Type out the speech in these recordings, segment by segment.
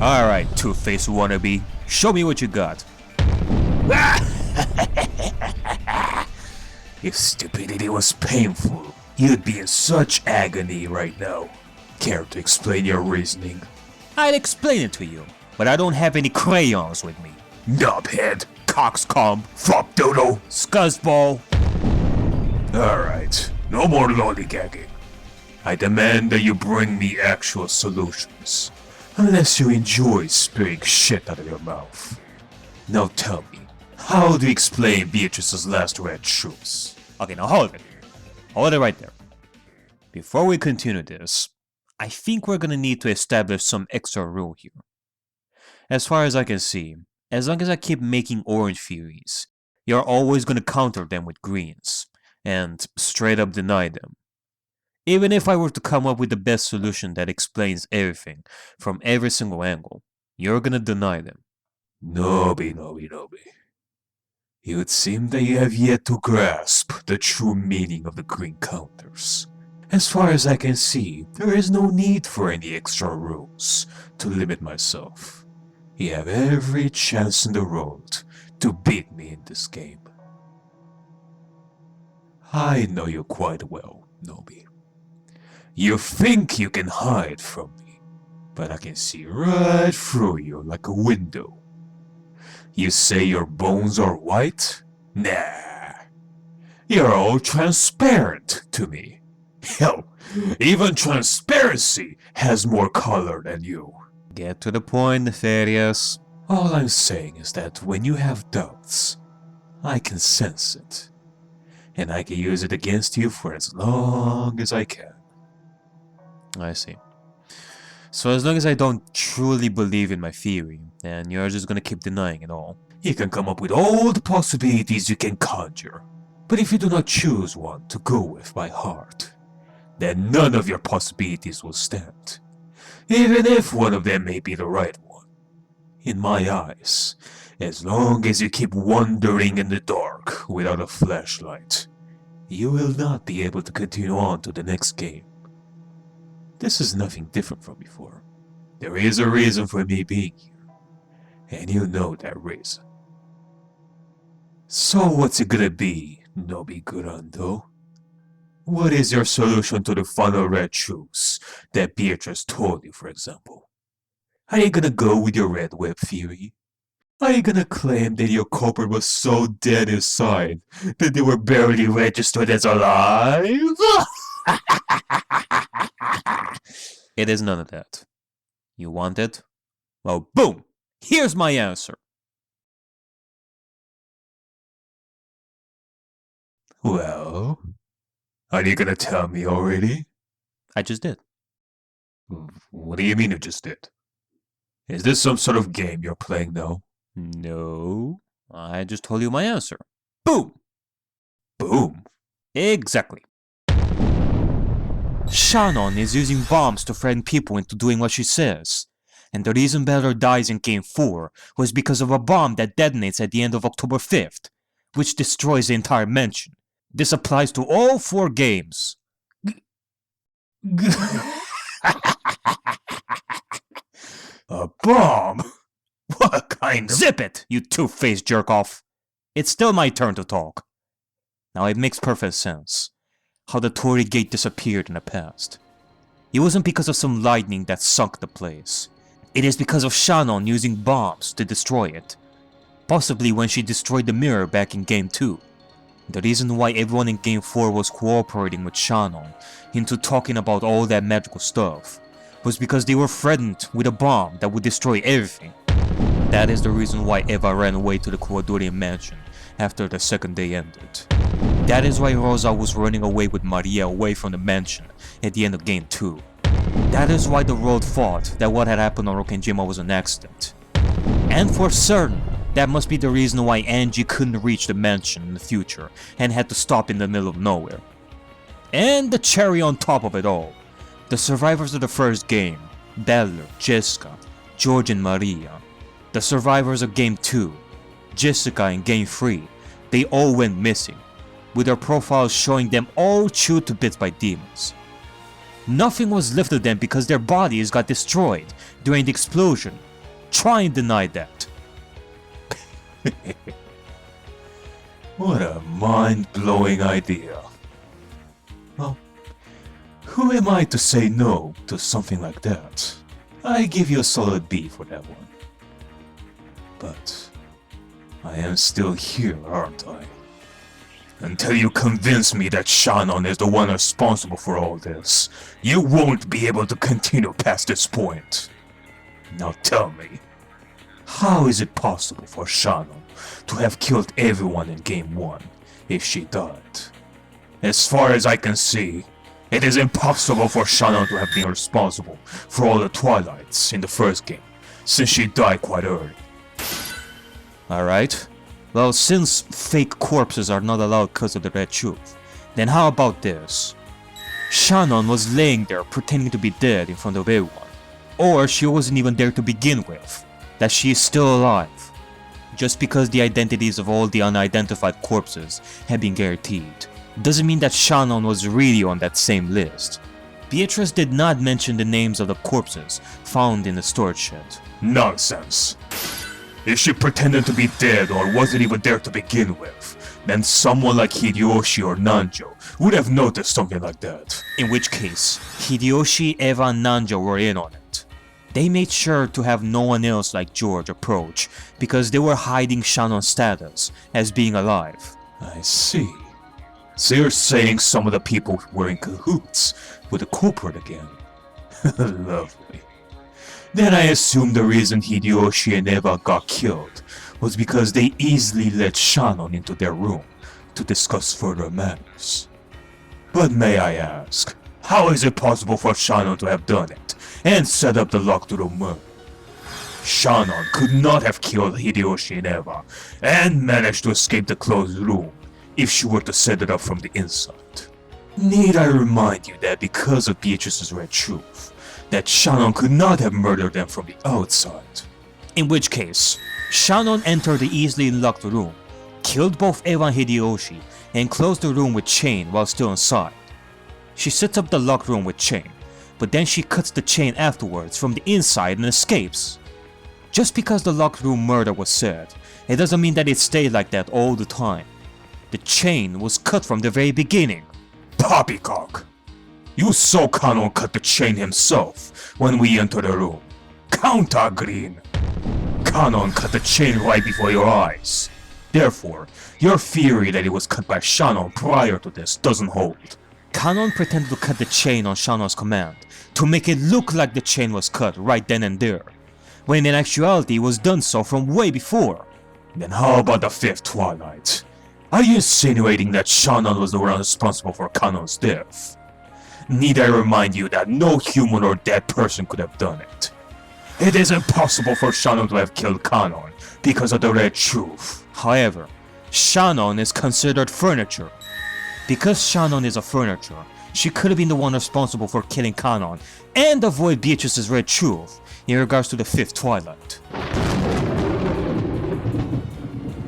Alright, two-faced wannabe, show me what you got. If stupidity was painful, you'd be in such agony right now. Care to explain your reasoning? I'd explain it to you, but I don't have any crayons with me. Knobhead, Coxcomb, fuck doodle. scuzzball. Alright, no more lollygagging. I demand that you bring me actual solutions. Unless you enjoy spitting shit out of your mouth. Now tell me, how do you explain Beatrice's last red shoes? Okay, now hold it. Hold it right there. Before we continue this, I think we're gonna need to establish some extra rule here. As far as I can see, as long as I keep making orange theories, you're always gonna counter them with greens, and straight up deny them. Even if I were to come up with the best solution that explains everything from every single angle, you're gonna deny them. Noby. It would seem that you have yet to grasp the true meaning of the green counters. As far as I can see, there is no need for any extra rules to limit myself. You have every chance in the world to beat me in this game. I know you quite well, Noby. You think you can hide from me, but I can see right through you like a window. You say your bones are white? Nah. You're all transparent to me. Hell, even transparency has more color than you. Get to the point, Nefarious. All I'm saying is that when you have doubts, I can sense it. And I can use it against you for as long as I can. I see. So as long as I don't truly believe in my theory, then you're just gonna keep denying it all. You can come up with all the possibilities you can conjure, but if you do not choose one to go with by heart, then none of your possibilities will stand, even if one of them may be the right one. In my eyes, as long as you keep wandering in the dark without a flashlight, you will not be able to continue on to the next game. This is nothing different from before. There is a reason for me being here, and you know that reason. So what's it gonna be, Noby Gurando? What is your solution to the final red shoes that Beatrice told you, for example? Are you gonna go with your red web theory? Are you gonna claim that your culprit was so dead inside that they were barely registered as alive? It is none of that. You want it? Well, boom! Here's my answer. Well, are you gonna tell me already? I just did. What do you mean you just did? Is this some sort of game you're playing now? No, I just told you my answer. Boom! Boom! Exactly. Shannon is using bombs to threaten people into doing what she says. And the reason Beller dies in Game 4 was because of a bomb that detonates at the end of October 5th, which destroys the entire mansion. This applies to all 4 games. A bomb? What kind of— Zip it, you two-faced jerk-off! It's still my turn to talk. Now it makes perfect sense how the Torii Gate disappeared in the past. It wasn't because of some lightning that sunk the place. It is because of Shannon using bombs to destroy it. Possibly when she destroyed the mirror back in Game 2. The reason why everyone in Game 4 was cooperating with Shannon into talking about all that magical stuff was because they were threatened with a bomb that would destroy everything. That is the reason why Eva ran away to the Kuwadorian mansion after the second day ended. That is why Rosa was running away with Maria away from the mansion at the end of Game 2. That is why the world thought that what had happened on Rokkenjima was an accident. And for certain, that must be the reason why Angie couldn't reach the mansion in the future and had to stop in the middle of nowhere. And the cherry on top of it all, the survivors of the first game, Beller, Jessica, George and Maria, the survivors of Game 2, Jessica in Game 3, they all went missing, with their profiles showing them all chewed to bits by demons. Nothing was left of them because their bodies got destroyed during the explosion Try and deny that. What a mind-blowing idea. Well, who am I to say no to something like that? I give you a solid B for that one. But I am still here, aren't I? Until you convince me that Shannon is the one responsible for all this, you won't be able to continue past this point. Now tell me, how is it possible for Shannon to have killed everyone in Game 1 if she died? As far as I can see, it is impossible for Shannon to have been responsible for all the Twilights in the first game, since she died quite early. Alright. Well, since fake corpses are not allowed because of the Red Truth, then how about this? Shannon was laying there pretending to be dead in front of everyone. Or she wasn't even there to begin with. That she is still alive. Just because the identities of all the unidentified corpses have been guaranteed, doesn't mean that Shannon was really on that same list. Beatrice did not mention the names of the corpses found in the storage shed. Nonsense. If she pretended to be dead or wasn't even there to begin with, then someone like Hideyoshi or Nanjo would have noticed something like that. In which case, Hideyoshi, Eva, and Nanjo were in on it. They made sure to have no one else like George approach because they were hiding Shannon's status as being alive. I see. So you're saying some of the people were in cahoots with the culprit again? Lovely. Then I assume the reason Hideyoshi and Eva got killed was because they easily let Shannon into their room to discuss further matters. But may I ask, how is it possible for Shannon to have done it and set up the locked room murder? Shannon could not have killed Hideyoshi and Eva and managed to escape the closed room if she were to set it up from the inside. Need I remind you that because of Beatrice's Red Truth, that Shannon could not have murdered them from the outside? In which case, Shannon entered the easily locked room, killed both Eva and Hideyoshi, and closed the room with chain while still inside. She sets up the locked room with chain, but then she cuts the chain afterwards from the inside and escapes. Just because the locked room murder was said, it doesn't mean that it stayed like that all the time. The chain was cut from the very beginning. Poppycock! You saw Kanon cut the chain himself when we entered the room. Counter Green! Kanon cut the chain right before your eyes. Therefore, your theory that it was cut by Shannon prior to this doesn't hold. Kanon pretended to cut the chain on Shannon's command to make it look like the chain was cut right then and there, when in actuality it was done so from way before. Then how about the fifth Twilight? Are you insinuating that Shannon was the one responsible for Kanon's death? Need I remind you that no human or dead person could have done it? It is impossible for Shannon to have killed Kanon because of the Red Truth. However, Shannon is considered furniture. Because Shannon is a furniture, she could have been the one responsible for killing Kanon and avoid Beatrice's Red Truth in regards to the fifth Twilight.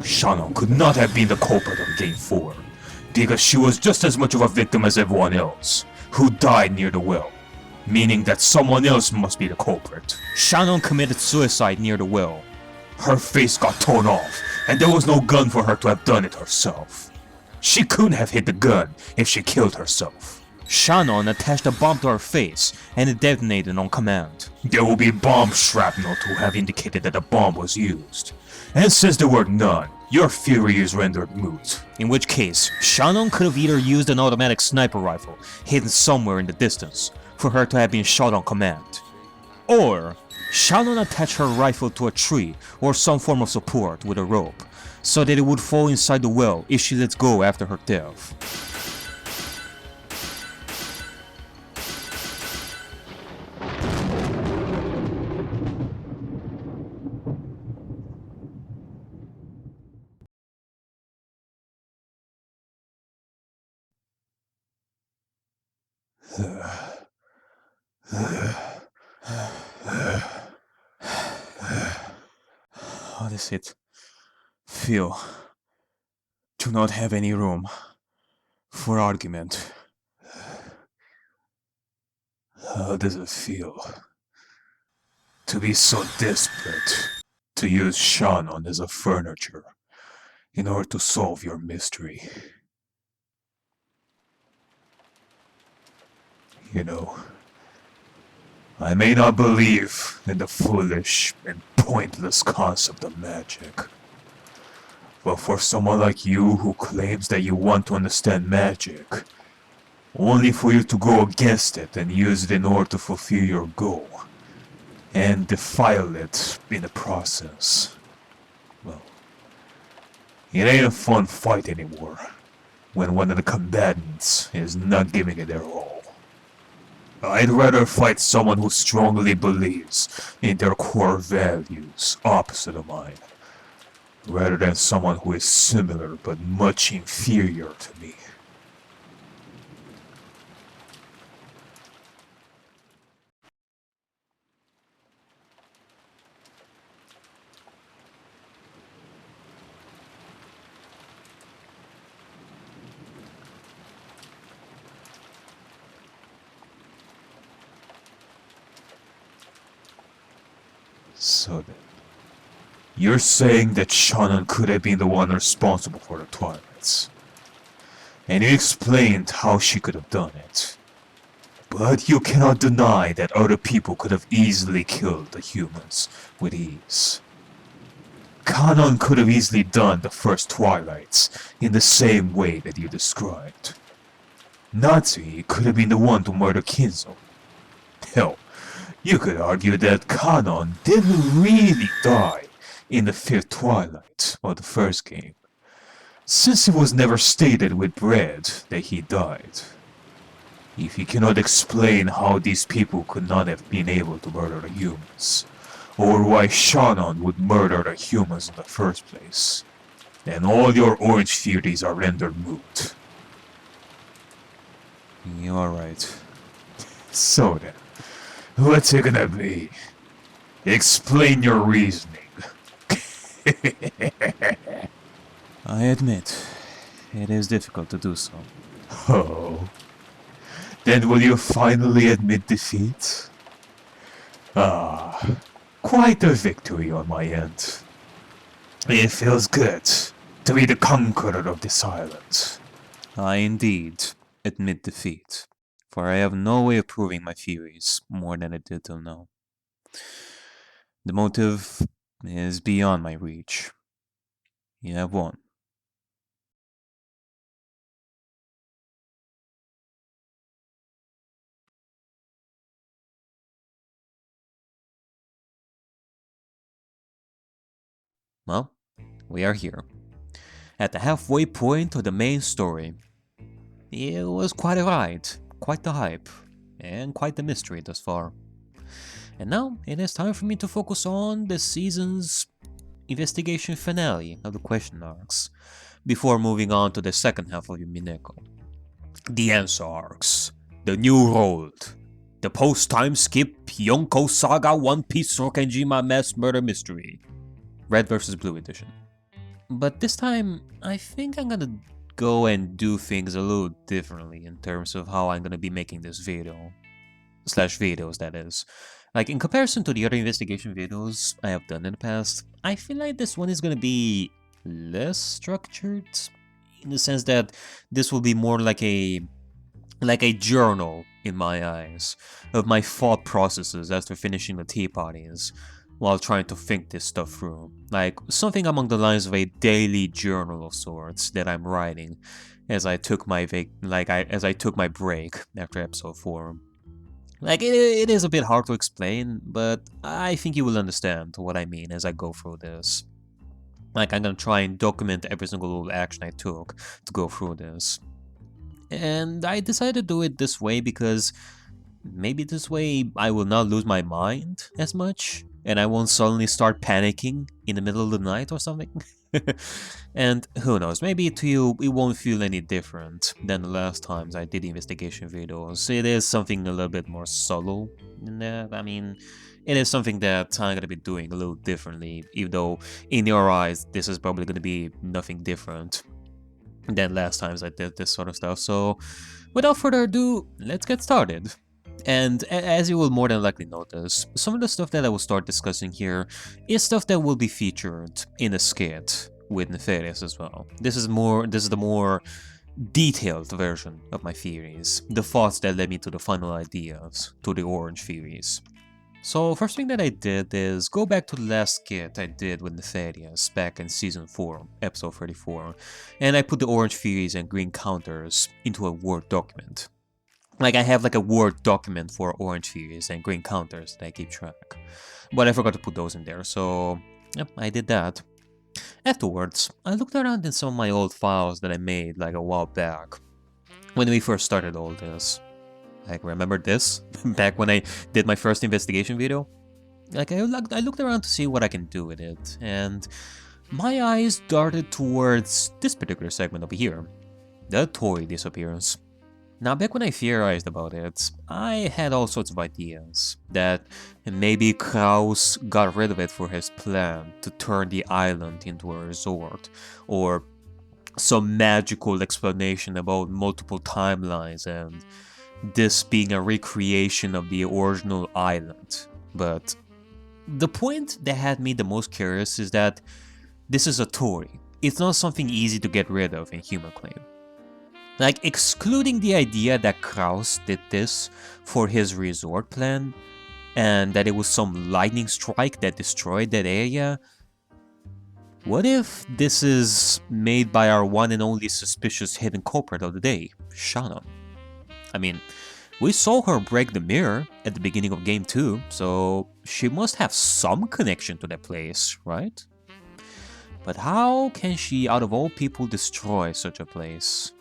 Shannon could not have been the culprit of Game 4, because she was just as much of a victim as everyone else, who died near the well, meaning that someone else must be the culprit. Shannon committed suicide near the well. Her face got torn off, and there was no gun for her to have done it herself. She couldn't have hit the gun if she killed herself. Shannon attached a bomb to her face, and it detonated on command. There will be bomb shrapnel to have indicated that the bomb was used. And since there were none, your theory is rendered moot. In which case, Shannon could have either used an automatic sniper rifle hidden somewhere in the distance for her to have been shot on command. Or, Shannon attached her rifle to a tree or some form of support with a rope, so that it would fall inside the well if she lets go after her death. How does it feel to not have any room for argument? How does it feel to be so desperate to use Shannon as a furniture in order to solve your mystery. You know, I may not believe in the foolish and pointless concept of magic, but for someone like you who claims that you want to understand magic, only for you to go against it and use it in order to fulfill your goal, and defile it in the process, well, it ain't a fun fight anymore when one of the combatants is not giving it their all. I'd rather fight someone who strongly believes in their core values opposite of mine, rather than someone who is similar but much inferior to me. So then, you're saying that Shannon could have been the one responsible for the Twilights. And you explained how she could have done it. But you cannot deny that other people could have easily killed the humans with ease. Kanon could have easily done the first Twilights in the same way that you described. Natsuki could have been the one to murder Kinzo. Hell, you could argue that Kanon didn't really die in the fifth Twilight of the first game, since it was never stated with Bread that he died. If you cannot explain how these people could not have been able to murder the humans, or why Shannon would murder the humans in the first place, then all your orange theories are rendered moot. You're right. So then, what's it gonna be? Explain your reasoning. I admit, it is difficult to do so. Oh. Then will you finally admit defeat? Ah, quite a victory on my end. It feels good to be the conqueror of this island. I indeed admit defeat, for I have no way of proving my theories more than I did till now. The motive is beyond my reach. You have won. Well, we are here, at the halfway point of the main story. It was quite a ride, quite the hype, and quite the mystery thus far. And now it is time for me to focus on the season's investigation finale of the question arcs, before moving on to the second half of Umineko. The answer arcs, the new world, the post-time skip Yonko Saga One Piece Rokenjima Mass Murder Mystery, Red vs. Blue edition. But this time, I think I'm gonna go and do things a little differently in terms of how I'm gonna be making this video. Videos, that is. Like, in comparison to the other investigation videos I have done in the past, I feel like this one is gonna be less structured, in the sense that this will be more like a journal, in my eyes, of my thought processes after finishing the tea parties, while trying to think this stuff through. Like, something along the lines of a daily journal of sorts that I'm writing as I took my break after episode 4. Like, it is a bit hard to explain, but I think you will understand what I mean as I go through this. Like, I'm gonna try and document every single little action I took to go through this. And I decided to do it this way because maybe this way I will not lose my mind as much, and I won't suddenly start panicking in the middle of the night or something. And who knows, maybe to you it won't feel any different than the last times I did investigation videos. It is something a little bit more subtle in that. I mean, it is something that I'm gonna be doing a little differently, even though in your eyes this is probably gonna be nothing different than last times I did this sort of stuff. So without further ado, let's get started. And as you will more than likely notice, some of the stuff that I will start discussing here is stuff that will be featured in a skit with Nefarious as well. This is the more detailed version of my theories, the thoughts that led me to the final ideas, to the orange theories. So first thing that I did is go back to the last skit I did with Nefarious back in Season 4, Episode 34, and I put the orange theories and green counters into a Word document. Like, I have like a Word document for orange theories and green counters that I keep track. But I forgot to put those in there, so yep, I did that. Afterwards, I looked around in some of my old files that I made like a while back, when we first started all this. Like, remember this? Back when I did my first investigation video? Like, I looked around to see what I can do with it, and my eyes darted towards this particular segment over here, the Tori disappearance. Now, back when I theorized about it, I had all sorts of ideas, that maybe Kraus got rid of it for his plan to turn the island into a resort, or some magical explanation about multiple timelines and this being a recreation of the original island. But the point that had me the most curious is that this is a Tori. It's not something easy to get rid of in Human Claim. Like, excluding the idea that Kraus did this for his resort plan, and that it was some lightning strike that destroyed that area, what if this is made by our one and only suspicious hidden culprit of the day, Shannon? I mean, we saw her break the mirror at the beginning of Game 2, so she must have some connection to that place, right? But how can she, out of all people, destroy such a place?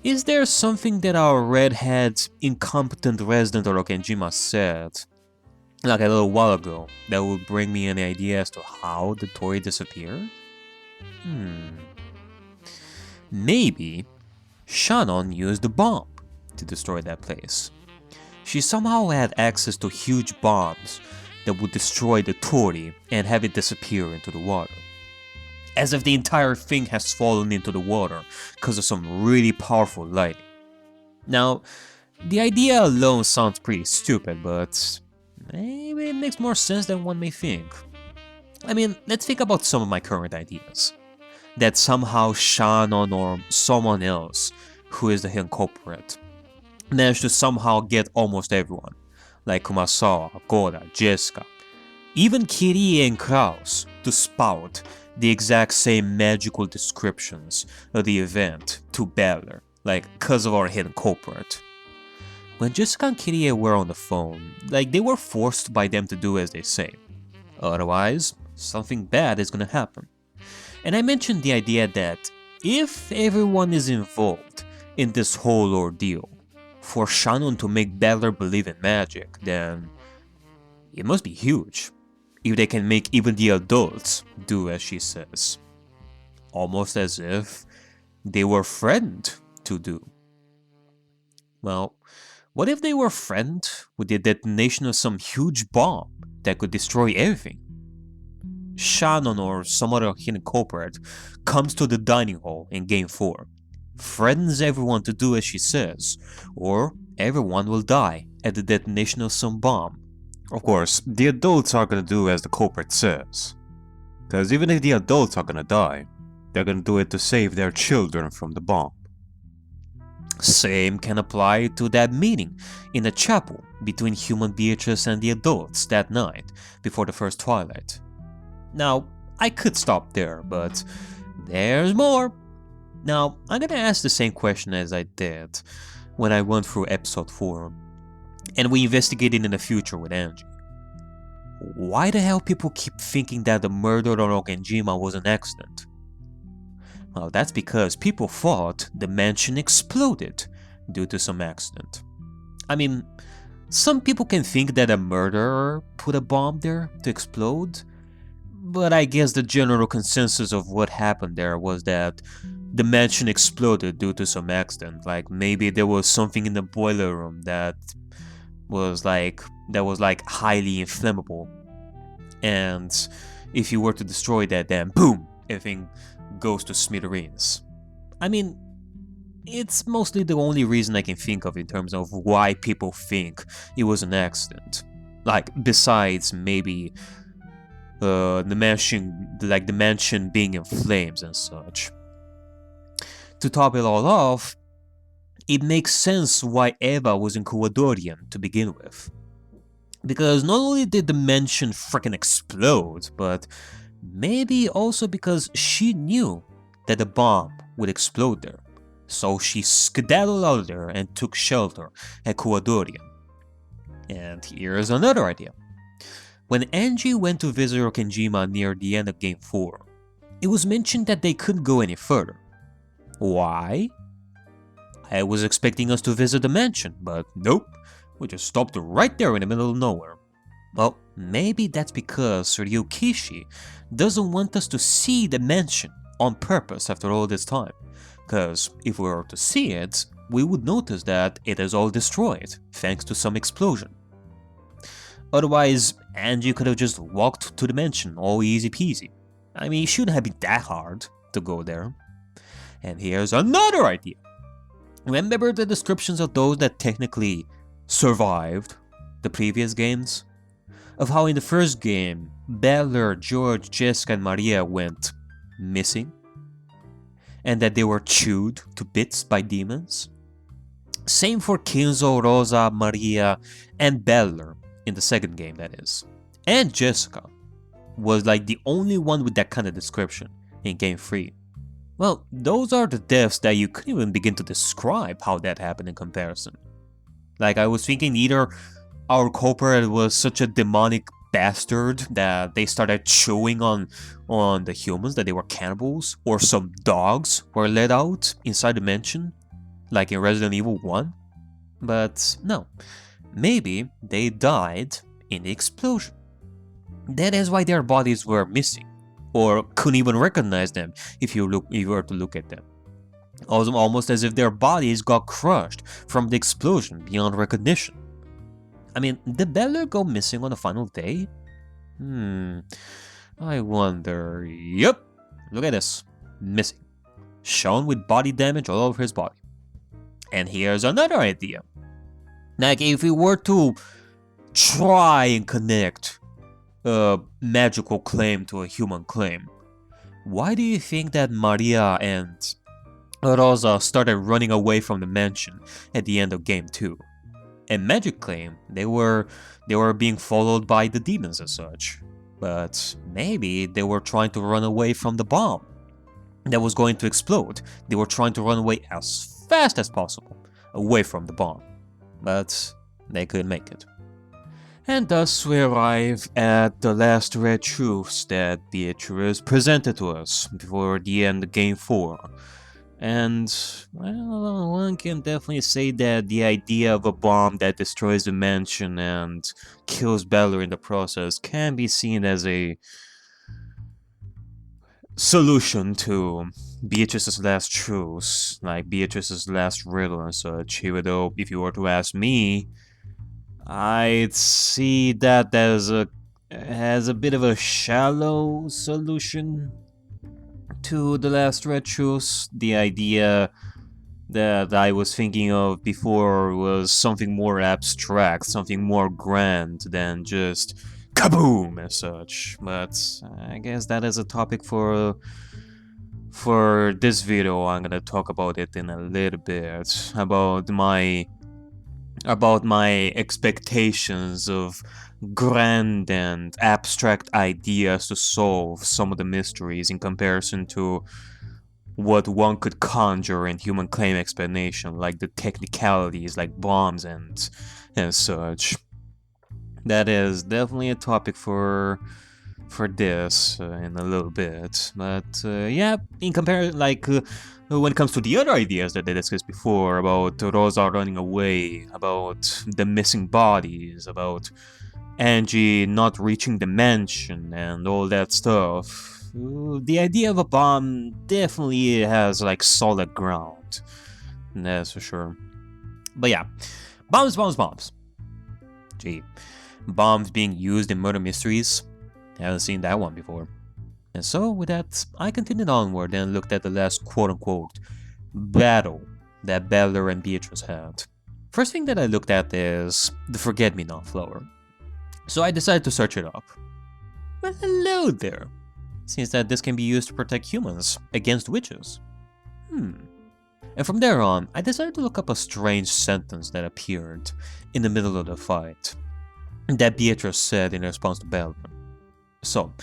Is there something that our redhead, incompetent resident of Rokenjima said, like a little while ago, that would bring me an idea as to how the Tori disappeared? Maybe Shannon used the bomb to destroy that place. She somehow had access to huge bombs that would destroy the Tori and have it disappear into the water. As if the entire thing has fallen into the water because of some really powerful lighting. Now, the idea alone sounds pretty stupid, but maybe it makes more sense than one may think. I mean, let's think about some of my current ideas. That somehow Shannon or someone else, who is the hidden culprit, managed to somehow get almost everyone, like Kumasawa, Gora, Jessica, even Kirie and Kraus, to spout the exact same magical descriptions of the event to Battler, like, cause of our hidden culprit. When Jessica and Kirie were on the phone, like, they were forced by them to do as they say. Otherwise, something bad is gonna happen. And I mentioned the idea that if everyone is involved in this whole ordeal, for Shannon to make Battler believe in magic, then it must be huge. If they can make even the adults do as she says. Almost as if they were friend to do. Well, what if they were friend with the detonation of some huge bomb that could destroy everything? Shannon or some other hidden culprit comes to the dining hall in Game 4, threatens everyone to do as she says, or everyone will die at the detonation of some bomb. Of course, the adults are gonna do as the culprit says. Cause even if the adults are gonna die, they're gonna do it to save their children from the bomb. Same can apply to that meeting in the chapel between human Beatrice and the adults that night before the first twilight. Now, I could stop there, but there's more. Now, I'm gonna ask the same question as I did when I went through episode 4, and we investigated in the future with Angie. Why the hell people keep thinking that the murder on Rokenjima was an accident? Well, that's because people thought the mansion exploded due to some accident. I mean, some people can think that a murderer put a bomb there to explode, but I guess the general consensus of what happened there was that the mansion exploded due to some accident. Like, maybe there was something in the boiler room that was like highly inflammable, and if you were to destroy that, then boom, everything goes to smithereens. I mean, it's mostly the only reason I can think of in terms of why people think it was an accident. Like, besides maybe the mansion being in flames and such. To top it all off, it makes sense why Eva was in Kouadorian to begin with. Because not only did the mansion freaking explode, but maybe also because she knew that the bomb would explode there. So she skedaddled out of there and took shelter at Kouadorian. And here's another idea. When Angie went to visit Kenjima near the end of Game 4, it was mentioned that they couldn't go any further. Why? I was expecting us to visit the mansion, but nope, we just stopped right there in the middle of nowhere. Well, maybe that's because Ryukishi doesn't want us to see the mansion on purpose after all this time, because if we were to see it, we would notice that it is all destroyed, thanks to some explosion. Otherwise, Angie could have just walked to the mansion all easy peasy. I mean, it shouldn't have been that hard to go there. And here's another idea. Remember the descriptions of those that technically survived the previous games? Of how in the first game, Beller, George, Jessica, and Maria went missing? And that they were chewed to bits by demons? Same for Kinzo, Rosa, Maria, and Beller in the second game, that is. And Jessica was like the only one with that kind of description in Game 3. Well, those are the deaths that you couldn't even begin to describe how that happened in comparison. Like, I was thinking either our culprit was such a demonic bastard that they started chewing on the humans, that they were cannibals, or some dogs were let out inside the mansion, like in Resident Evil 1. But no, maybe they died in the explosion. That is why their bodies were missing, or couldn't even recognize them if you were to look at them. Almost as if their bodies got crushed from the explosion beyond recognition. I mean, did Beller go missing on the final day? I wonder. Yep, look at this. Missing. Shown with body damage all over his body. And here's another idea. Like, if we were to try and connect a magical claim to a human claim, why do you think that Maria and Rosa started running away from the mansion at the end of Game 2? A magic claim, they were being followed by the demons as such. But maybe they were trying to run away from the bomb that was going to explode. They were trying to run away as fast as possible away from the bomb. But they couldn't make it. And thus we arrive at the last red truths that Beatrice presented to us before the end of Game 4. And, well, one can definitely say that the idea of a bomb that destroys the mansion and kills Beller in the process can be seen as a solution to Beatrice's last truths, like Beatrice's last riddle and such, even though, if you were to ask me, I'd see that as a bit of a shallow solution to the last red truths. The idea that I was thinking of before was something more abstract, something more grand than just kaboom and such. But I guess that is a topic for this video. I'm gonna talk about it in a little bit, about my expectations of grand and abstract ideas to solve some of the mysteries in comparison to what one could conjure in human claim explanation, like the technicalities like bombs and such. That is definitely a topic for this in a little bit. But yeah, in comparison, like when it comes to the other ideas that they discussed before, about Rosa running away, about the missing bodies, about Angie not reaching the mansion and all that stuff, the idea of a bomb definitely has like solid ground. That's for sure. But yeah, bombs. Gee, bombs being used in murder mysteries. Haven't seen that one before. And so with that, I continued onward and looked at the last quote-unquote battle that Balor and Beatrice had. First thing that I looked at is the Forget-Me-Not flower. So I decided to search it up. Well, hello there. Seems that this can be used to protect humans against witches. And from there on, I decided to look up a strange sentence that appeared in the middle of the fight that Beatrice said in response to Balor. So,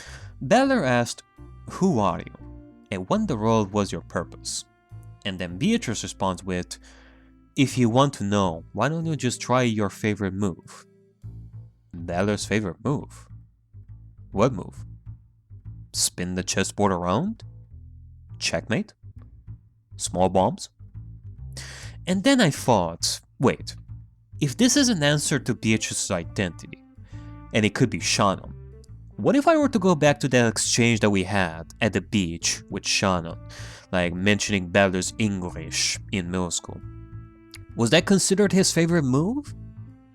Balor asked, "Who are you? And what in the world was your purpose?" And then Beatrice responds with, "If you want to know, why don't you just try your favorite move?" Balor's favorite move? What move? Spin the chessboard around? Checkmate? Small bombs? And then I thought, wait, if this is an answer to Beatrice's identity, and it could be Shannon, what if I were to go back to that exchange that we had at the beach with Shannon, like mentioning Balor's English in middle school? Was that considered his favorite move?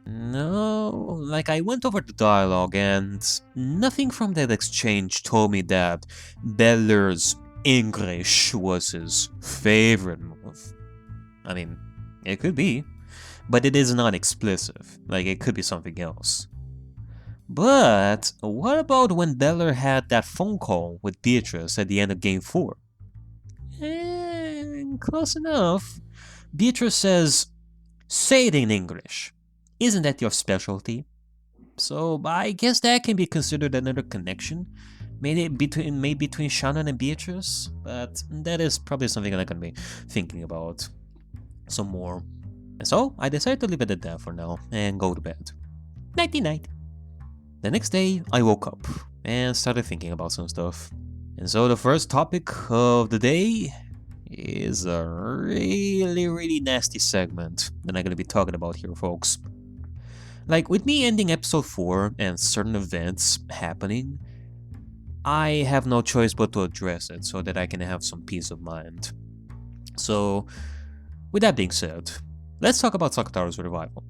No, like I went over the dialogue and nothing from that exchange told me that Balor's English was his favorite move. I mean, it could be, but it is not explicit, like it could be something else. But what about when Balor had that phone call with Beatrice at the end of Game 4? Close enough. Beatrice says, "Say it in English. Isn't that your specialty?" So I guess that can be considered another connection, maybe between Shannon and Beatrice, but that is probably something I'm gonna be thinking about some more. And so I decided to leave it at that for now and go to bed. Nighty night. The next day I woke up and started thinking about some stuff. And so the first topic of the day is a really nasty segment that I'm gonna be talking about here, folks. Like, with me ending episode 4 and certain events happening, I have no choice but to address it so that I can have some peace of mind. So, with that being said, let's talk about Sakutaro's revival.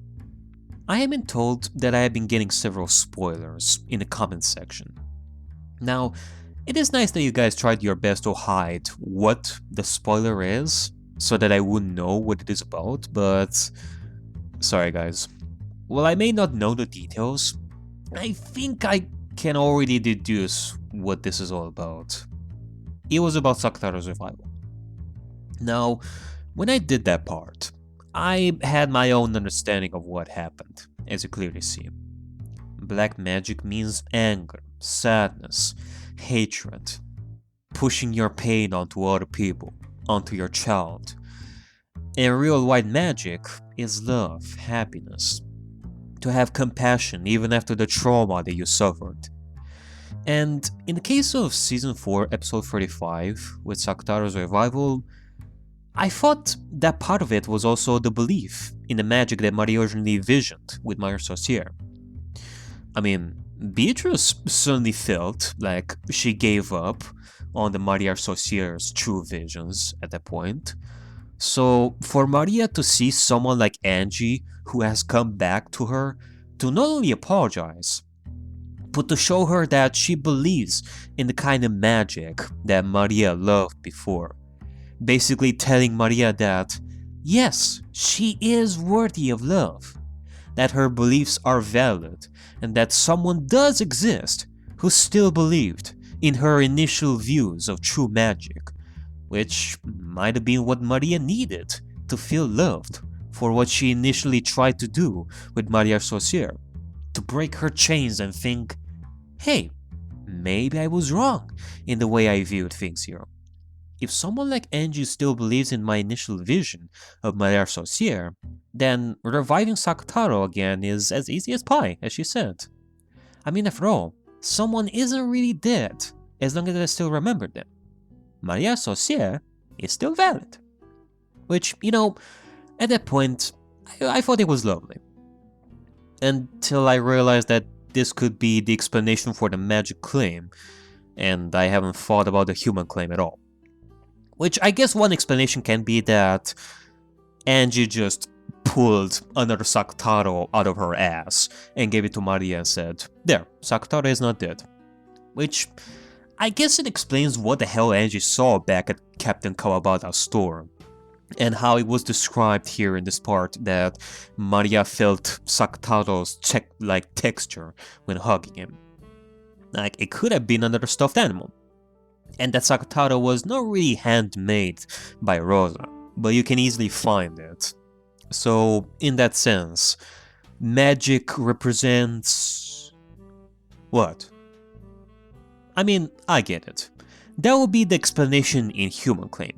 I have been told that I have been getting several spoilers in the comments section. Now, it is nice that you guys tried your best to hide what the spoiler is, so that I wouldn't know what it is about, but sorry guys. While I may not know the details, I think I can already deduce what this is all about. It was about Sakutaro's revival. Now, when I did that part, I had my own understanding of what happened, as you clearly see. Black magic means anger, sadness, hatred, pushing your pain onto other people, onto your child. And real white magic is love, happiness, to have compassion even after the trauma that you suffered. And in the case of Season 4, Episode 35, with Sakutaro's revival, I thought that part of it was also the belief in the magic that Maria originally visioned with Maria Saucier. I mean, Beatrice certainly felt like she gave up on the Maria Saucier's true visions at that point. So for Maria to see someone like Angie who has come back to her to not only apologize, but to show her that she believes in the kind of magic that Maria loved before. Basically telling Maria that, yes, she is worthy of love, that her beliefs are valid, and that someone does exist who still believed in her initial views of true magic, which might have been what Maria needed to feel loved for what she initially tried to do with Maria Saucier, to break her chains and think, hey, maybe I was wrong in the way I viewed things here. If someone like Angie still believes in my initial vision of Maria Saucier, then reviving Sakutaro again is as easy as pie, as she said. I mean, after all, someone isn't really dead as long as I still remember them. Maria Saucier is still valid. Which, you know, at that point, I thought it was lovely. Until I realized that this could be the explanation for the magic claim, and I haven't thought about the human claim at all. Which I guess one explanation can be that Angie just pulled another Sakutaro out of her ass and gave it to Maria and said, there, Sakutaro is not dead. Which, I guess it explains what the hell Angie saw back at Captain Kawabata's store. and how it was described here in this part that Maria felt Sakutaro's texture when hugging him. Like, it could have been another stuffed animal. And that Sakutaro was not really handmade by Rosa, but you can easily find it. So, in that sense, magic represents... what? I mean, I get it. That would be the explanation in Human Claim.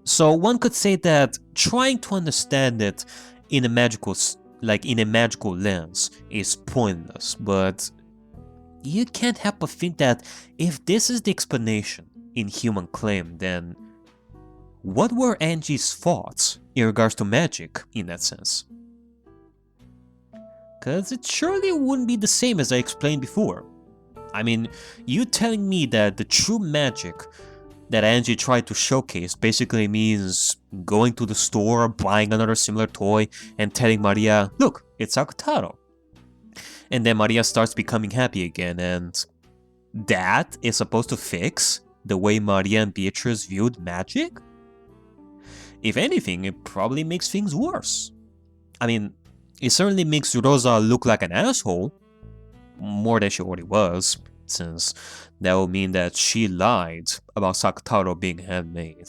So one could say that trying to understand it in a magical lens is pointless, but you can't help but think that if this is the explanation in Human Claim, then what were Angie's thoughts in regards to magic in that sense? Cause it surely wouldn't be the same as I explained before. I mean, you telling me that the true magic that Angie tried to showcase basically means going to the store, buying another similar toy, and telling Maria, look, it's Sakutaro. And then Maria starts becoming happy again, and that is supposed to fix the way Maria and Beatrice viewed magic? If anything, it probably makes things worse. I mean, it certainly makes Rosa look like an asshole, more than she already was, since that would mean that she lied about Sakutaro being handmade.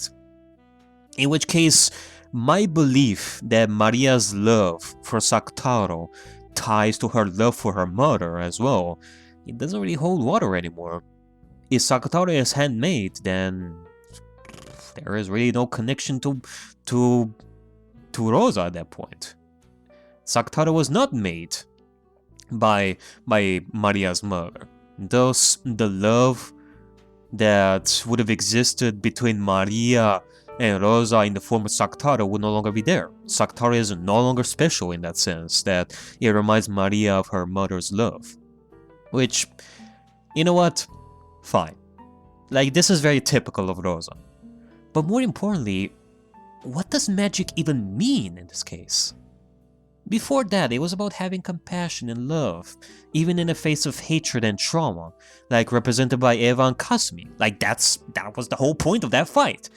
In which case, my belief that Maria's love for Sakutaro ties to her love for her mother as well, it doesn't really hold water anymore. If Sakutaro is handmade, then there is really no connection to Rosa at that point. Sakutaro was not made by Maria's mother. Thus, the love that would have existed between Maria and Rosa in the form of Sakutaro would no longer be there. Sakutaro is no longer special in that sense, that it reminds Maria of her mother's love. Which, you know what? Fine. Like, this is very typical of Rosa. But more importantly, what does magic even mean in this case? Before that, it was about having compassion and love, even in the face of hatred and trauma, like represented by Eva and Kasumi. Like, that was the whole point of that fight.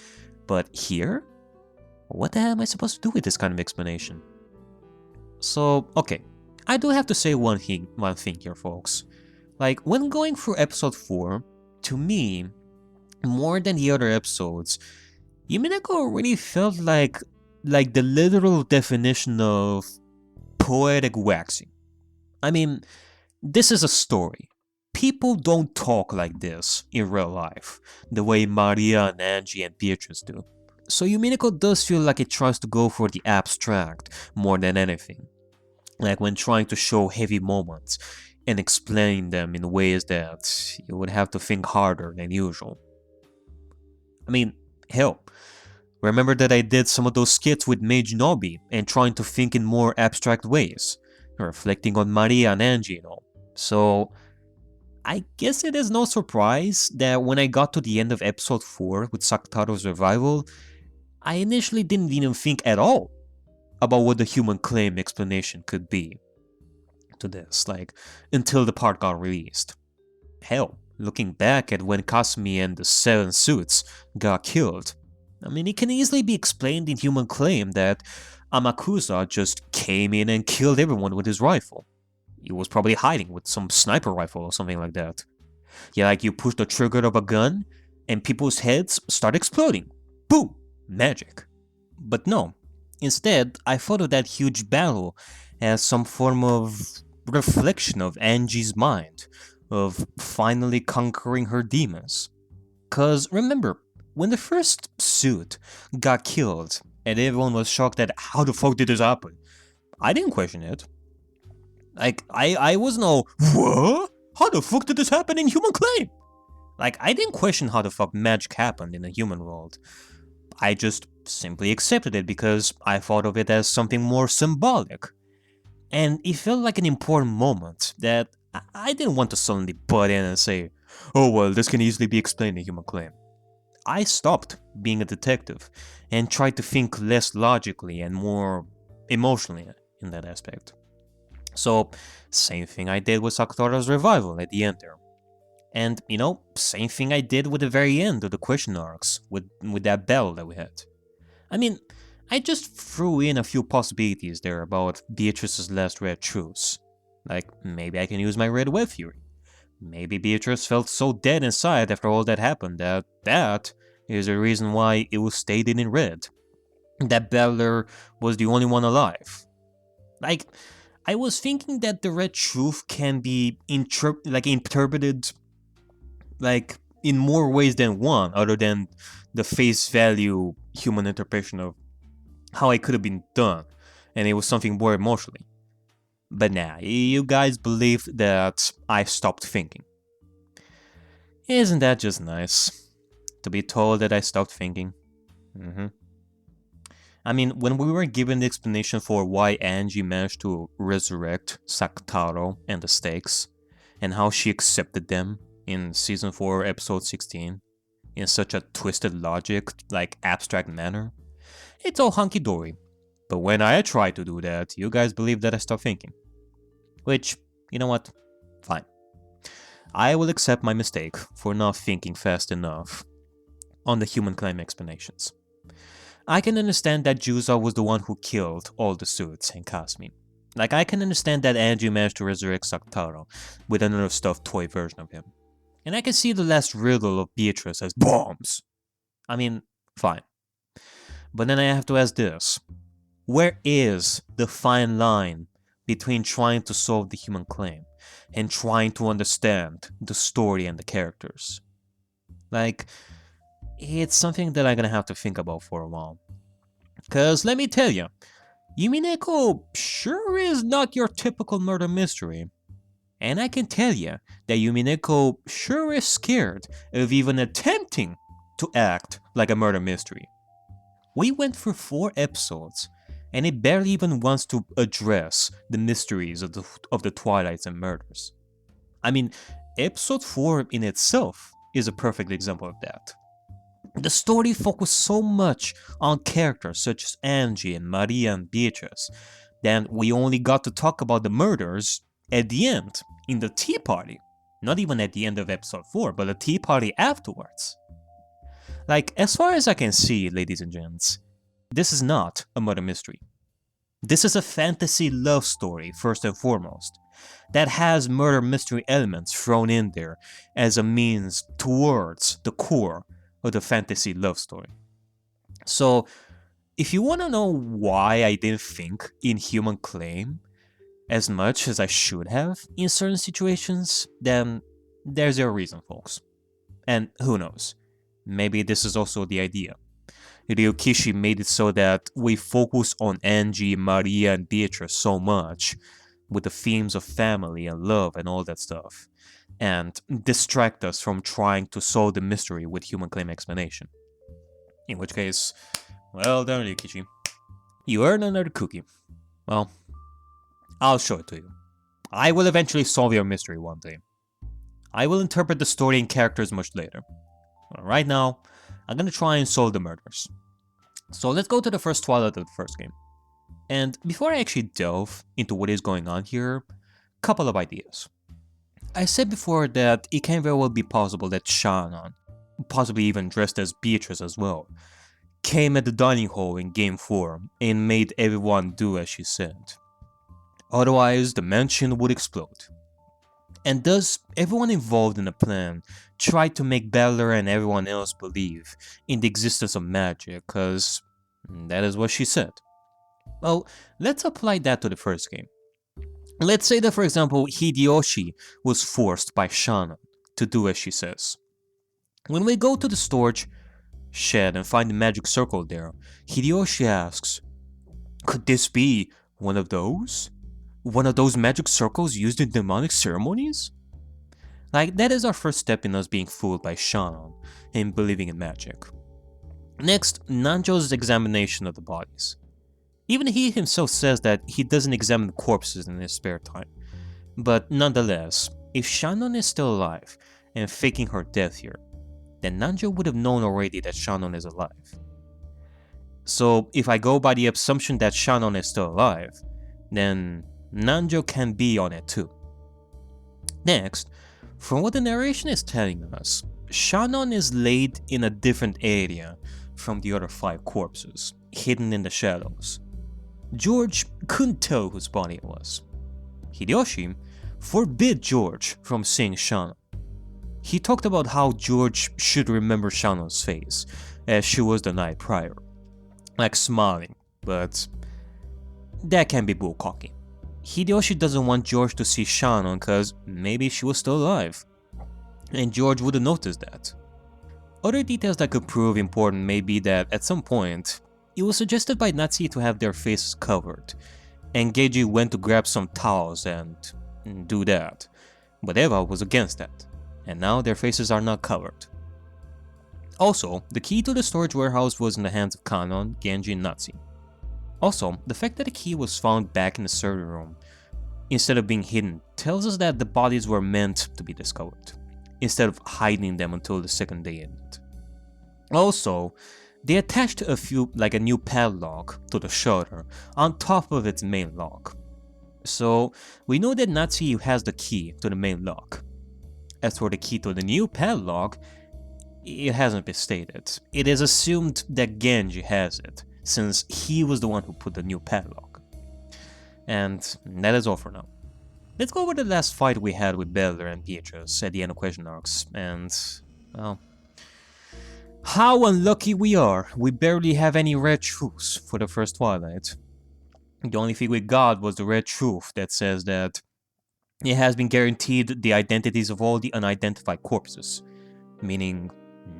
But here? What the hell am I supposed to do with this kind of explanation? So, okay, I do have to say one thing here, folks. Like, when going through episode 4, to me, more than the other episodes, Umineko really felt like the literal definition of poetic waxing. I mean, this is a story. People don't talk like this in real life, the way Maria and Angie and Beatrice do. So Umineko does feel like it tries to go for the abstract more than anything. Like when trying to show heavy moments and explain them in ways that you would have to think harder than usual. I mean, hell, remember that I did some of those skits with Mage Noby and trying to think in more abstract ways, reflecting on Maria and Angie and all. So, I guess it is no surprise that when I got to the end of episode 4 with Sakutaro's revival, I initially didn't even think at all about what the Human Claim explanation could be to this, like, until the part got released. Hell, looking back at when Kasumi and the 7 suits got killed, I mean, it can easily be explained in Human Claim that Amakusa just came in and killed everyone with his rifle. He was probably hiding with some sniper rifle or something like that. Yeah, like you push the trigger of a gun and people's heads start exploding. Boom! Magic. But no. Instead, I thought of that huge battle as some form of reflection of Angie's mind, of finally conquering her demons. Cause remember, when the first suit got killed and everyone was shocked at how the fuck did this happen, I didn't question it. Like, I was no, what? How the fuck did this happen in Human Claim? Like, I didn't question how the fuck magic happened in the human world. I just simply accepted it because I thought of it as something more symbolic. And it felt like an important moment that I didn't want to suddenly butt in and say, oh well, this can easily be explained in Human Claim. I stopped being a detective and tried to think less logically and more emotionally in that aspect. So, same thing I did with Sakutaro's revival at the end there. And, you know, same thing I did with the very end of the question arcs, with that battle that we had. I mean, I just threw in a few possibilities there about Beatrice's last red truce. Like, maybe I can use my red web theory. Maybe Beatrice felt so dead inside after all that happened that is the reason why it was stated in red. That Battler was the only one alive. Like, I was thinking that the red truth can be interpreted like in more ways than one, other than the face value human interpretation of how it could have been done, and it was something more emotionally. But nah, you guys believed that I stopped thinking. Isn't that just nice? To be told that I stopped thinking. I mean, when we were given the explanation for why Angie managed to resurrect Sakutaro and the stakes, and how she accepted them in Season 4, Episode 16, in such a twisted logic, like abstract manner, it's all hunky-dory. But when I tried to do that, you guys believed that I stopped thinking. Which, you know what? Fine. I will accept my mistake for not thinking fast enough on the human claim explanations. I can understand that Juza was the one who killed all the suits and Kasumi. Like, I can understand that Angie managed to resurrect Sakutaro with another stuffed toy version of him. And I can see the last riddle of Beatrice as bombs. I mean, fine. But then I have to ask this. Where is the fine line between trying to solve the human claim and trying to understand the story and the characters? Like, it's something that I'm gonna have to think about for a while. Cause let me tell you, Umineko sure is not your typical murder mystery. And I can tell you that Umineko sure is scared of even attempting to act like a murder mystery. We went through 4 episodes, and it barely even wants to address the mysteries of the Twilights and murders. I mean, episode 4 in itself is a perfect example of that. The story focused so much on characters such as Angie and Maria and Beatrice that we only got to talk about the murders at the end, in the tea party. Not even at the end of episode 4, but the tea party afterwards. Like, as far as I can see, ladies and gents, this is not a murder mystery. This is a fantasy love story, first and foremost, that has murder mystery elements thrown in there as a means towards the core of the fantasy love story. So, if you want to know why I didn't think in human claim as much as I should have in certain situations, then there's your reason, folks. And who knows, maybe this is also the idea. Ryukishi made it so that we focus on Angie, Maria, and Beatrice so much, with the themes of family and love and all that stuff, and distract us from trying to solve the mystery with human claim explanation. In which case, well done, Ryukishi. You earned another cookie. Well, I'll show it to you. I will eventually solve your mystery one day. I will interpret the story and characters much later. But right now, I'm gonna try and solve the murders. So let's go to the first Twilight of the first game. And before I actually delve into what is going on here, couple of ideas. I said before that it can very well be possible that Shannon, possibly even dressed as Beatrice as well, came at the dining hall in Game 4 and made everyone do as she said. Otherwise, the mansion would explode. And thus, everyone involved in the plan tried to make Battler and everyone else believe in the existence of magic, cause that is what she said. Well, let's apply that to the first game. Let's say that, for example, Hideyoshi was forced by Shannon to do as she says. When we go to the storage shed and find the magic circle there, Hideyoshi asks, could this be one of those? One of those magic circles used in demonic ceremonies? Like, that is our first step in us being fooled by Shannon and believing in magic. Next, Nanjo's examination of the bodies. Even he himself says that he doesn't examine corpses in his spare time. But nonetheless, if Shannon is still alive and faking her death here, then Nanjo would have known already that Shannon is alive. So if I go by the assumption that Shannon is still alive, then Nanjo can be on it too. Next, from what the narration is telling us, Shannon is laid in a different area from the other 5 corpses, hidden in the shadows. George couldn't tell whose body it was. Hideyoshi forbid George from seeing Shannon. He talked about how George should remember Shannon's face, as she was the night prior, like smiling, but that can be bullcocky. Hideyoshi doesn't want George to see Shannon cause maybe she was still alive, and George would have noticed that. Other details that could prove important may be that at some point, it was suggested by Natsuki to have their faces covered, and Geiji went to grab some towels and do that, but Eva was against that, and now their faces are not covered. Also, the key to the storage warehouse was in the hands of Kanon, Genji, and Natsuki. Also, the fact that the key was found back in the server room instead of being hidden tells us that the bodies were meant to be discovered, instead of hiding them until the second day ended. Also, they attached a new padlock to the shutter on top of its main lock. So we know that Natsuki has the key to the main lock. As for the key to the new padlock, it hasn't been stated. It is assumed that Genji has it, since he was the one who put the new padlock. And that is all for now. Let's go over the last fight we had with Beller and Beatrice at the end of Question Arcs, and well, how unlucky we are. We barely have any red truths for the first Twilight. The only thing we got was the red truth that says that it has been guaranteed the identities of all the unidentified corpses, meaning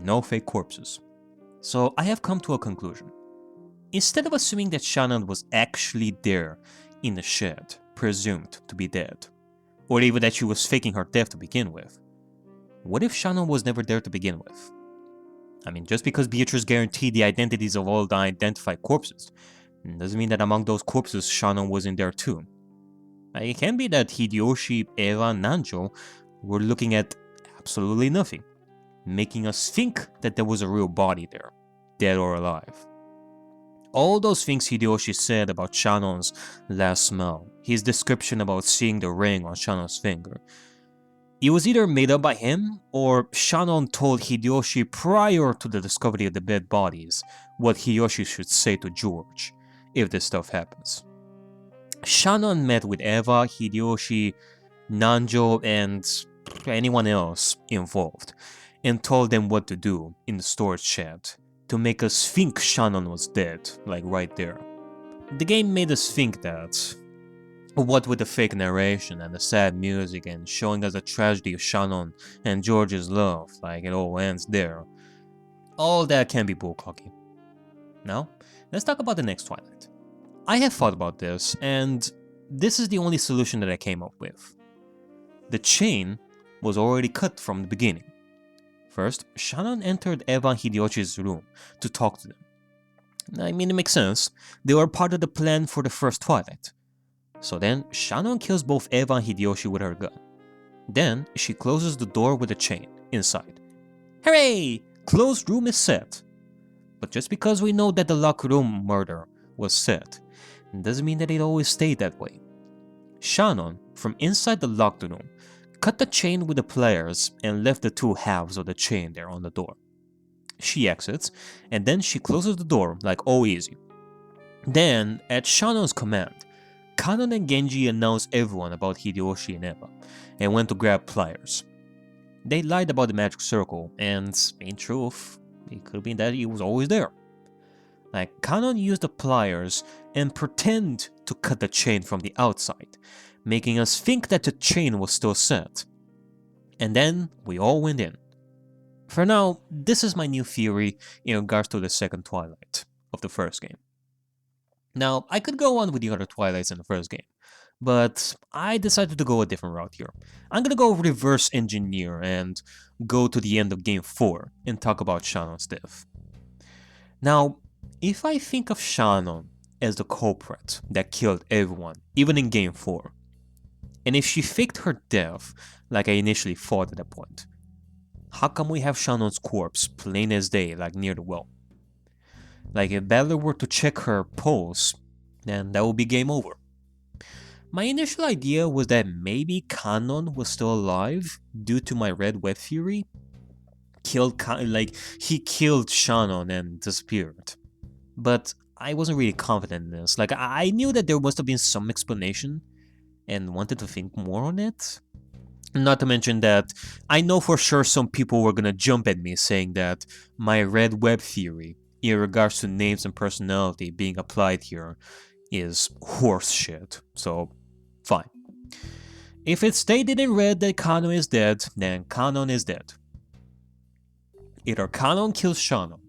no fake corpses. So I have come to a conclusion. Instead of assuming that Shannon was actually there in the shed, presumed to be dead, or even that she was faking her death to begin with, what if Shannon was never there to begin with? I mean, just because Beatrice guaranteed the identities of all the identified corpses, doesn't mean that among those corpses Shannon was in there too. It can be that Hideyoshi, Eva, and Nanjo were looking at absolutely nothing, making us think that there was a real body there, dead or alive. All those things Hideyoshi said about Shannon's last smell, his description about seeing the ring on Shannon's finger, it was either made up by him, or Shannon told Hideyoshi prior to the discovery of the dead bodies what Hideyoshi should say to George if this stuff happens. Shannon met with Eva, Hideyoshi, Nanjo, and anyone else involved, and told them what to do in the storage shed to make us think Shannon was dead, like right there. The game made us think that, what with the fake narration and the sad music and showing us the tragedy of Shannon and George's love, like it all ends there, all that can be bullcocky. Now, let's talk about the next Twilight. I have thought about this, and this is the only solution that I came up with. The chain was already cut from the beginning. First, Shannon entered Eva and Hideyoshi's room to talk to them. I mean, it makes sense. They were part of the plan for the first Twilight. So then, Shannon kills both Eva and Hideyoshi with her gun. Then, she closes the door with a chain inside. Hooray! Closed room is set. But just because we know that the locked room murder was set, doesn't mean that it always stayed that way. Shannon, from inside the locked room, cut the chain with the pliers and left the two halves of the chain there on the door. She exits, and then she closes the door like all easy. Then, at Shannon's command, Kanon and Genji announced everyone about Hideyoshi and Eva, and went to grab pliers. They lied about the magic circle, and in truth, it could be that it was always there. Like, Kanon used the pliers and pretend to cut the chain from the outside, making us think that the chain was still set. And then, we all went in. For now, this is my new theory in regards to the second Twilight of the first game. Now, I could go on with the other Twilights in the first game, but I decided to go a different route here. I'm gonna go reverse engineer and go to the end of Game 4 and talk about Shannon's death. Now, if I think of Shannon as the culprit that killed everyone, even in Game 4, and if she faked her death like I initially thought at that point, how come we have Shannon's corpse plain as day, like near the well? Like, if Battler were to check her pulse, then that would be game over. My initial idea was that maybe Kanon was still alive due to my red web theory. He killed Shannon and disappeared. But I wasn't really confident in this. Like, I knew that there must have been some explanation and wanted to think more on it. Not to mention that I know for sure some people were gonna jump at me saying that my red web theory in regards to names and personality being applied here is horse shit. So, fine. If it's stated in red that Kanon is dead, then Kanon is dead. Either Kanon kills Shannon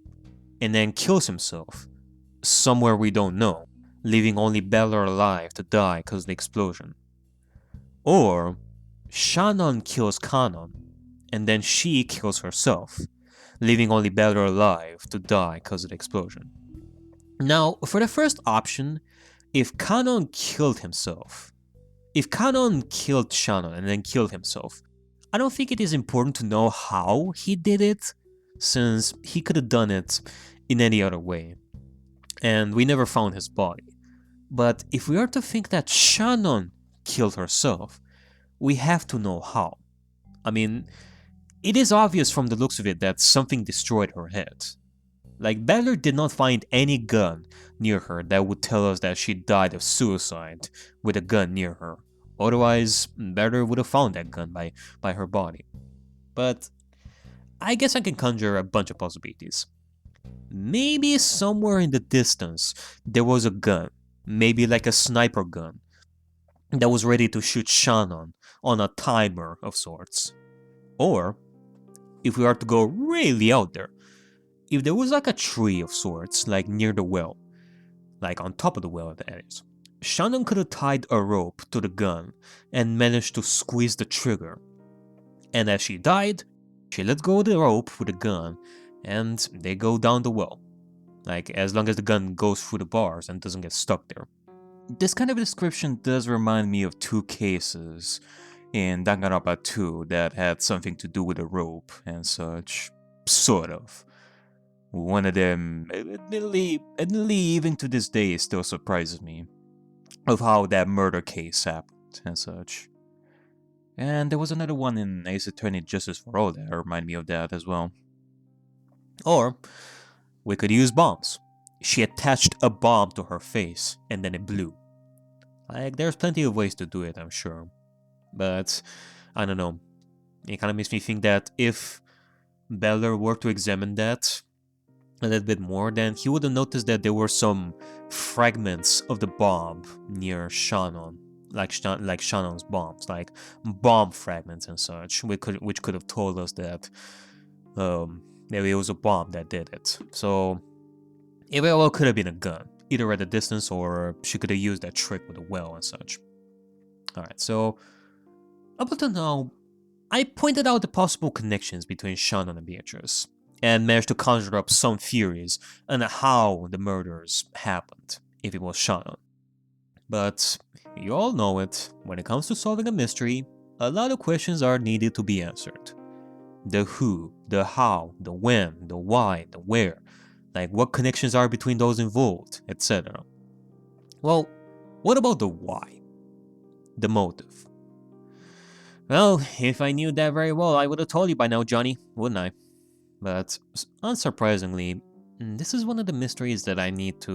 and then kills himself somewhere we don't know, leaving only Bella alive to die because of the explosion. Or Shannon kills Kanon and then she kills herself, leaving only Bella alive to die because of the explosion. Now, for the first option, if Kanon killed himself, if Kanon killed Shannon and then killed himself, I don't think it is important to know how he did it, since he could have done it in any other way, and we never found his body. But if we are to think that Shannon killed herself, we have to know how. I mean, it is obvious from the looks of it that something destroyed her head. Like, Bella did not find any gun near her that would tell us that she died of suicide with a gun near her. Otherwise, Bella would have found that gun by her body. But I guess I can conjure a bunch of possibilities. Maybe somewhere in the distance there was a gun, maybe like a sniper gun, that was ready to shoot Shannon on a timer of sorts. Or, if we are to go really out there, if there was like a tree of sorts, like near the well, like on top of the well that is, Shannon could have tied a rope to the gun and managed to squeeze the trigger. And as she died, she let go of the rope with the gun and they go down the well. Like, as long as the gun goes through the bars and doesn't get stuck there. This kind of description does remind me of two cases in Danganronpa 2 that had something to do with a rope and such. Sort of. One of them, admittedly, even to this day, still surprises me, of how that murder case happened and such. And there was another one in Ace Attorney Justice for All that reminded me of that as well. Or, we could use bombs. She attached a bomb to her face, and then it blew. Like, there's plenty of ways to do it, I'm sure. But, I don't know. It kind of makes me think that if Beller were to examine that a little bit more, then he would have noticed that there were some fragments of the bomb near Shannon. Like Shannon's bombs, like bomb fragments and such, which could have told us that maybe it was a bomb that did it. So it very well could have been a gun, either at a distance or she could have used that trick with a well and such. Alright, so up until now, I pointed out the possible connections between Shannon and Beatrice, and managed to conjure up some theories on how the murders happened, if it was Shannon. But you all know it, when it comes to solving a mystery, a lot of questions are needed to be answered. The who, the how, the when, the why, the where, like what connections are between those involved, etc. Well, what about the why? The motive? Well, if I knew that very well, I would have told you by now, Johnny, wouldn't I? But, unsurprisingly, this is one of the mysteries that I need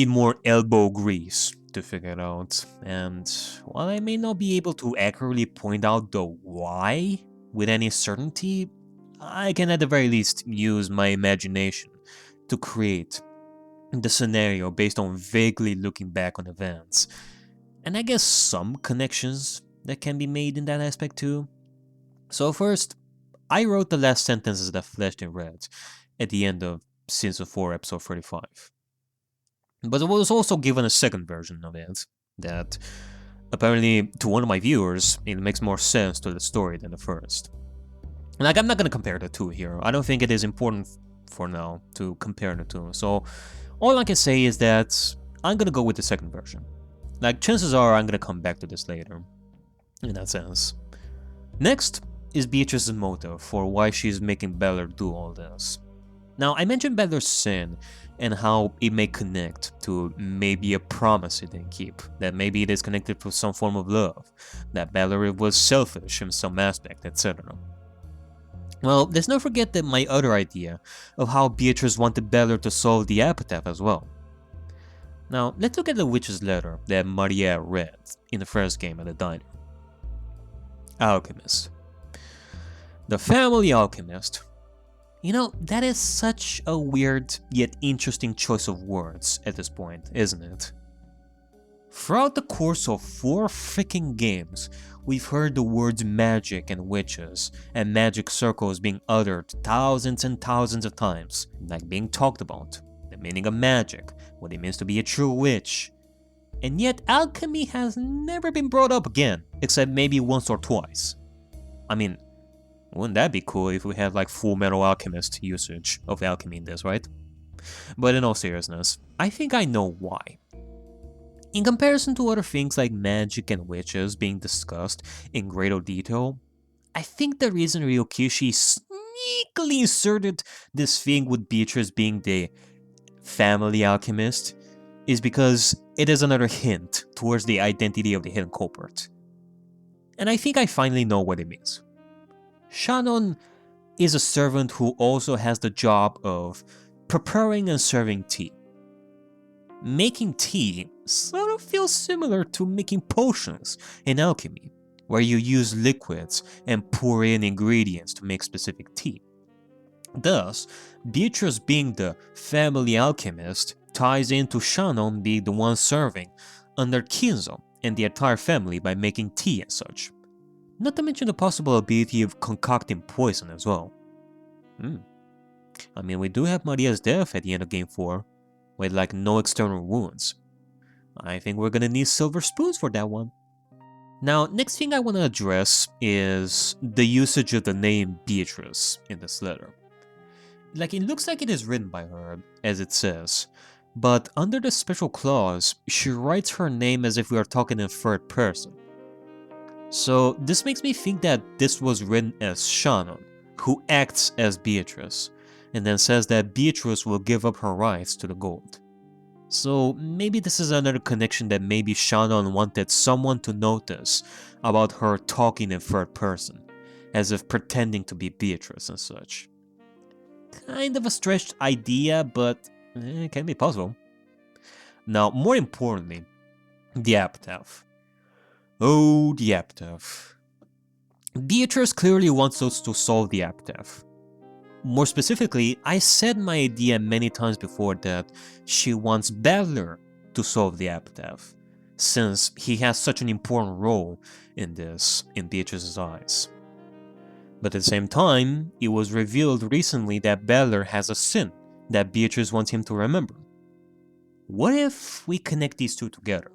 more elbow grease to figure it out. And while I may not be able to accurately point out the why with any certainty, I can at the very least use my imagination to create the scenario based on vaguely looking back on events. And I guess some connections that can be made in that aspect too. So first, I wrote the last sentences that flashed in red at the end of Season 4, Episode 35. But I was also given a second version of it, that apparently, to one of my viewers, it makes more sense to the story than the first. Like, I'm not gonna compare the two here. I don't think it is important for now to compare the two. So, all I can say is that I'm gonna go with the second version. Like, chances are I'm gonna come back to this later, in that sense. Next is Beatrice's motive for why she's making Beller do all this. Now, I mentioned Beller's sin and how it may connect to maybe a promise it didn't keep, that maybe it is connected to some form of love, that Beller was selfish in some aspect, etc. Well, let's not forget that my other idea of how Beatrice wanted Bella to solve the epitaph as well. Now, let's look at the witch's letter that Maria read in the first game at the diner. Alchemist. The family alchemist. You know, that is such a weird yet interesting choice of words at this point, isn't it? Throughout the course of 4 freaking games, we've heard the words magic and witches and magic circles being uttered thousands and thousands of times, like being talked about, the meaning of magic, what it means to be a true witch. And yet alchemy has never been brought up again, except maybe once or twice. I mean, wouldn't that be cool if we had like Full Metal Alchemist usage of alchemy in this, right? But in all seriousness, I think I know why. In comparison to other things like magic and witches being discussed in greater detail, I think the reason Ryokishi sneakily inserted this thing with Beatrice being the family alchemist is because it is another hint towards the identity of the hidden culprit. And I think I finally know what it means. Shannon is a servant who also has the job of preparing and serving tea. Making tea sort of feels similar to making potions in alchemy, where you use liquids and pour in ingredients to make specific tea. Thus, Beatrice being the family alchemist ties into Shannon being the one serving under Kinzo and the entire family by making tea and such. Not to mention the possible ability of concocting poison as well. I mean, we do have Maria's death at the end of Game 4, with like no external wounds. I think we're gonna need silver spoons for that one. Now, next thing I want to address is the usage of the name Beatrice in this letter. Like, it looks like it is written by her, as it says, but under the special clause, she writes her name as if we are talking in third person. So this makes me think that this was written as Shannon, who acts as Beatrice, and then says that Beatrice will give up her rights to the gold. So maybe this is another connection that maybe Shannon wanted someone to notice about her talking in third person, as if pretending to be Beatrice and such. Kind of a stretched idea, but it can be possible. Now, more importantly, the epitaph. Oh, the epitaph. Beatrice clearly wants us to solve the epitaph. More specifically, I said my idea many times before that she wants Battler to solve the epitaph, since he has such an important role in this in Beatrice's eyes. But at the same time, it was revealed recently that Battler has a sin that Beatrice wants him to remember. What if we connect these two together?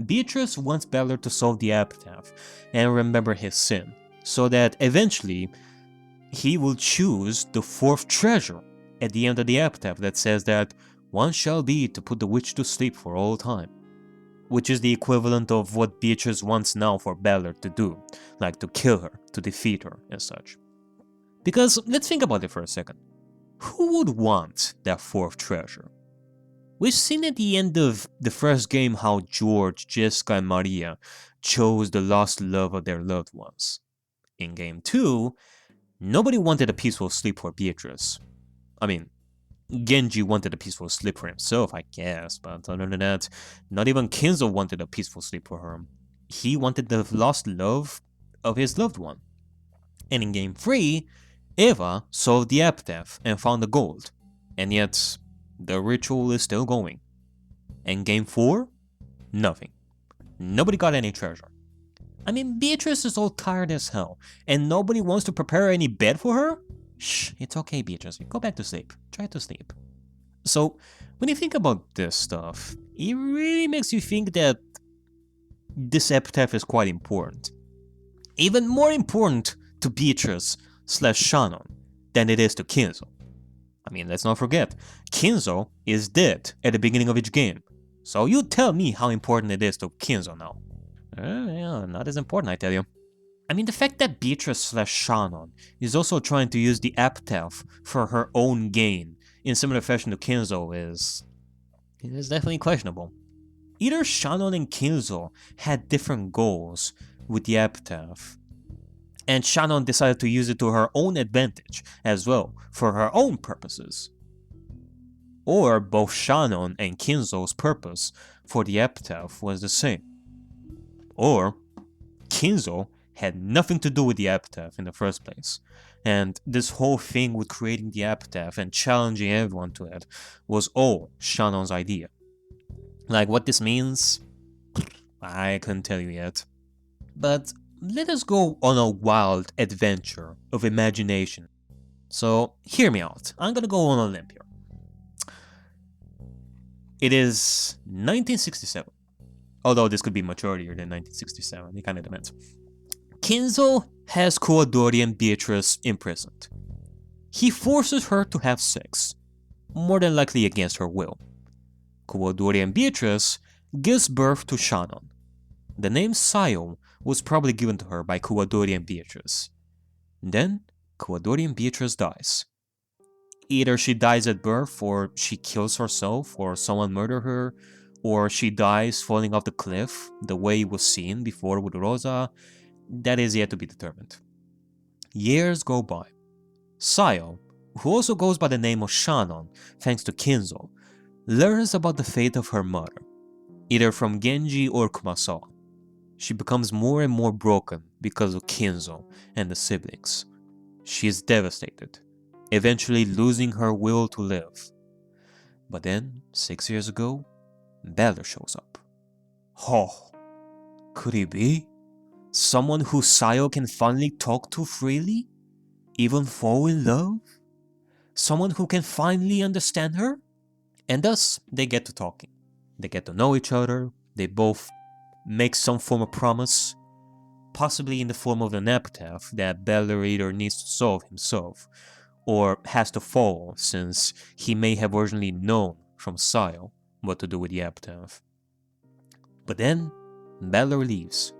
Beatrice wants Battler to solve the epitaph and remember his sin, so that eventually he will choose the 4th treasure at the end of the epitaph that says that one shall be to put the witch to sleep for all time, which is the equivalent of what Beatrice wants now for Battler to do, like to kill her, to defeat her, and such. Because let's think about it for a second. Who would want that 4th treasure? We've seen at the end of the first game how George, Jessica, and Maria chose the lost love of their loved ones. In Game 2, nobody wanted a peaceful sleep for Beatrice. I mean, Genji wanted a peaceful sleep for himself, I guess, but other than that, not even Kinzo wanted a peaceful sleep for her. He wanted the lost love of his loved one. And in Game 3, Eva solved the epitaph and found the gold, and yet the ritual is still going. And Game 4? Nothing. Nobody got any treasure. I mean, Beatrice is all tired as hell, and nobody wants to prepare any bed for her? Shh, it's okay, Beatrice. Go back to sleep. Try to sleep. So, when you think about this stuff, it really makes you think that this epitaph is quite important. Even more important to Beatrice/Shannon than it is to Kinzo. I mean, let's not forget, Kinzo is dead at the beginning of each game. So you tell me how important it is to Kinzo now. Yeah, not as important, I tell you. I mean, the fact that Beatrice/Shannon is also trying to use the epitaph for her own gain in similar fashion to Kinzo is definitely questionable. Either Shannon and Kinzo had different goals with the epitaph, and Shannon decided to use it to her own advantage as well, for her own purposes. Or both Shannon and Kinzo's purpose for the epitaph was the same. Or Kinzo had nothing to do with the epitaph in the first place, and this whole thing with creating the epitaph and challenging everyone to it was all Shannon's idea. Like, what this means, I couldn't tell you yet. But let us go on a wild adventure of imagination. So, hear me out. I'm gonna go on a limb here. It is 1967. Although this could be much earlier than 1967, it kinda depends. Kinzo has Kuwadori and Beatrice imprisoned. He forces her to have sex, more than likely against her will. Kuwadori and Beatrice gives birth to Shannon. The name Sayo was probably given to her by Kuwadori and Beatrice. Then, Kuwadori and Beatrice dies. Either she dies at birth, or she kills herself, or someone murdered her, or she dies falling off the cliff, the way it was seen before with Rosa. That is yet to be determined. Years go by. Sayo, who also goes by the name of Shannon thanks to Kinzo, learns about the fate of her mother, either from Genji or Kumasawa. She becomes more and more broken because of Kinzo and the siblings. She is devastated, eventually losing her will to live. But then, 6 years ago, Beller shows up. Oh, could he be? Someone who Sayo can finally talk to freely? Even fall in love? Someone who can finally understand her? And thus, they get to talking. They get to know each other, they both make some form of promise, possibly in the form of an epitaph that Beller either needs to solve himself, or has to follow since he may have originally known from Sayo what to do with the epitaph. But then, Beller leaves,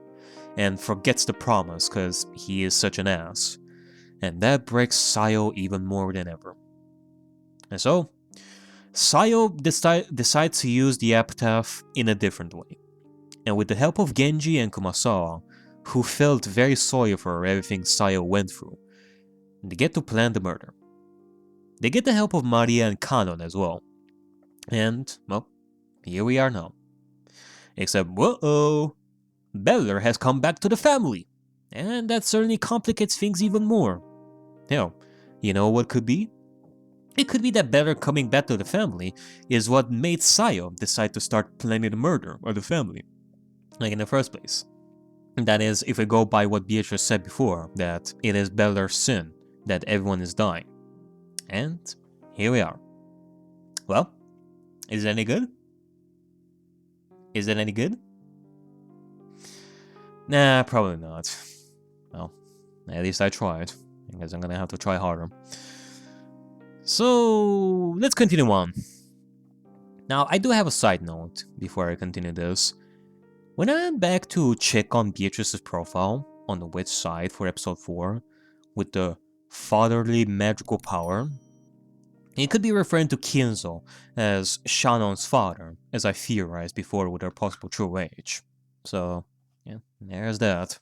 and forgets the promise cause he is such an ass, and that breaks Sayo even more than ever. And so, Sayo decides to use the epitaph in a different way, and with the help of Genji and Kumasawa, who felt very sorry for everything Sayo went through, they get to plan the murder. They get the help of Maria and Kanon as well, and, well, here we are now. Except, whoa, Beller has come back to the family, and that certainly complicates things even more. Hell, you know what could be? It could be that Beller coming back to the family is what made Sayo decide to start planning the murder of the family, like in the first place. That is, if we go by what Beatrice said before, that it is Beller's sin that everyone is dying. And here we are. Well, is it any good? Is it any good? Nah, probably not. Well, at least I tried. I guess I'm gonna have to try harder. So, let's continue on. Now, I do have a side note before I continue this. When I went back to check on Beatrice's profile on the witch side for episode 4, with the fatherly magical power, it could be referring to Kinzo as Shannon's father, as I theorized before with her possible true age. So, yeah, there's that.